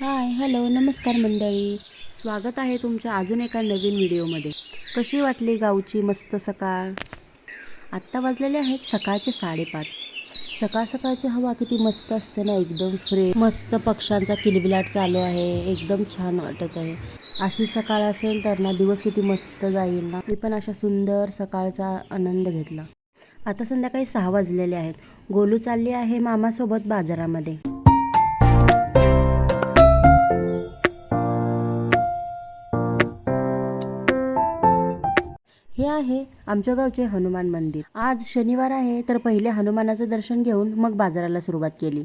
Hello, नमस्कार मंडळी. स्वागत आहे तुमच्या अजून एका नवीन व्हिडिओमध्ये. कशी वाटली गावची मस्त सकाळ? आत्ता वाजलेले आहेत सकाळचे 5:30. सकाळ सकाळची हवा किती मस्त असते ना, एकदम फ्रेश. मस्त पक्ष्यांचा किलबिलाट चालू आहे, एकदम छान वाटत आहे. अशी सकाळ असेल तर ना दिवस किती मस्त जाईल ना. मी पण अशा सुंदर सकाळचा आनंद घेतला. आता संध्याकाळी 6 वाजलेले आहेत. गोलू चालली आहे मामासोबत बाजारामध्ये. हे आहे आमच्या गावचे हनुमान मंदिर. आज शनिवार आहे तर पहिले हनुमानाचं दर्शन घेऊन मग बाजाराला सुरुवात केली.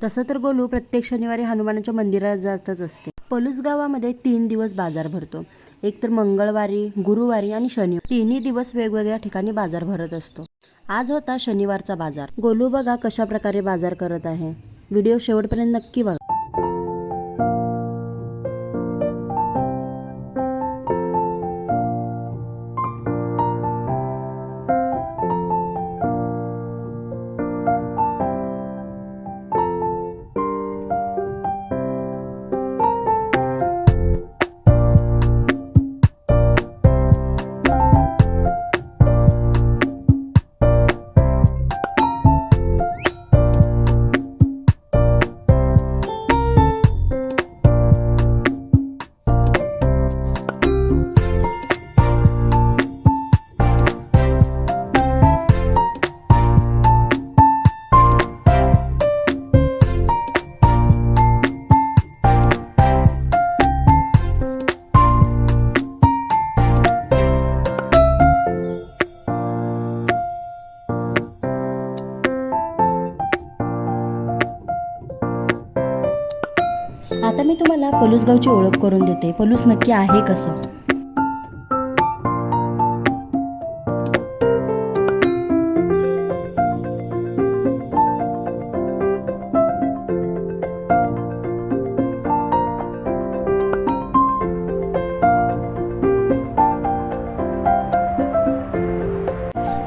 तसं तर गोलू प्रत्येक शनिवारी हनुमानाच्या मंदिरात जातच असते. पलूस गावामध्ये 3 दिवस बाजार भरतो. एक तर मंगळवारी, गुरुवारी आणि शनिवारी. तिन्ही दिवस वेगवेगळ्या ठिकाणी बाजार भरत असतो. आज होता शनिवारचा बाजार. गोलू बघा कशा प्रकारे बाजार करत आहे. व्हिडिओ शेवटपर्यंत नक्की बघा. आता मी तुम्हाला पलूस गावची ओळख करून देते. पलूस नक्की आहे कसं?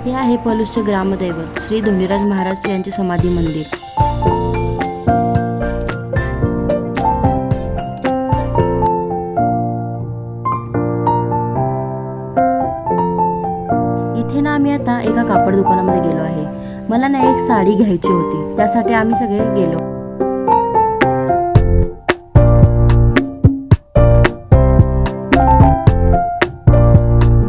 हे आहे पलूसचे ग्रामदैवत श्री धोंडीराज महाराज यांचे समाधी मंदिर. इथे ना आम्ही आता एका कापड दुकानामध्ये गेलो आहे. मला ना एक साडी घ्यायची होती, त्यासाठी आम्ही सगळे गेलो.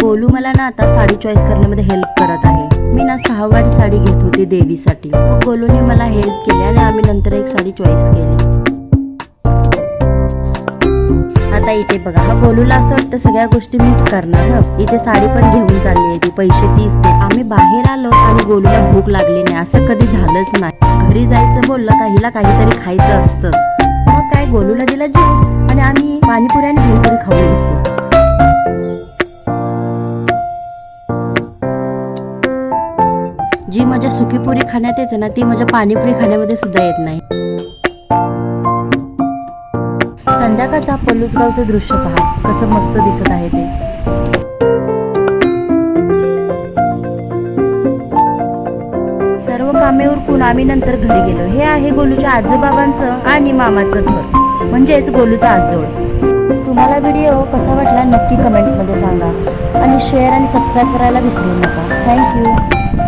गोलू मला ना आता साडी चॉईस करण्यामध्ये हेल्प करत आहे. मी ना 6 वारी साडी घेत होती देवीसाठी. मग गोलूने मला हेल्प केली आणि आम्ही नंतर एक साडी चॉईस केली. आता इथे बघा, हा गोलूला असं वाटतं सगळ्या गोष्टी मीच करणार. इथे साडी पण घेऊन चालली आहे ती, पैसे 30 दे. आम्ही बाहेर आलो आणि गोलूला भूक लागली नाही, असं कधी झालंच नाही. घरी जायचं बोललं का हिला काहीतरी खायचं असतं. मग काय, गोलूला दिला ज्यूस आणि आम्ही पाणीपुरी आणि भेलपुरी खाऊन घेतली. जी मजा सुकीपुरी खाण्यात येते ना, ती मजा पाणीपुरी खाण्यामध्ये सुद्धा येत नाही. संध्याकाळचा पलूस गावचं दृश्य पहा, कसं मस्त दिसत आहे ते. सर्व कामे उरकून आम्ही नंतर घरी गेलो. हे आहे गोलूच्या आजोबाबांचं आणि मामाचं घर, म्हणजेच गोलूचा आजोळ. तुम्हाला व्हिडिओ कसा वाटला नक्की कमेंट्समध्ये सांगा आणि शेअर आणि सबस्क्राईब करायला विसरू नका. थँक्यू.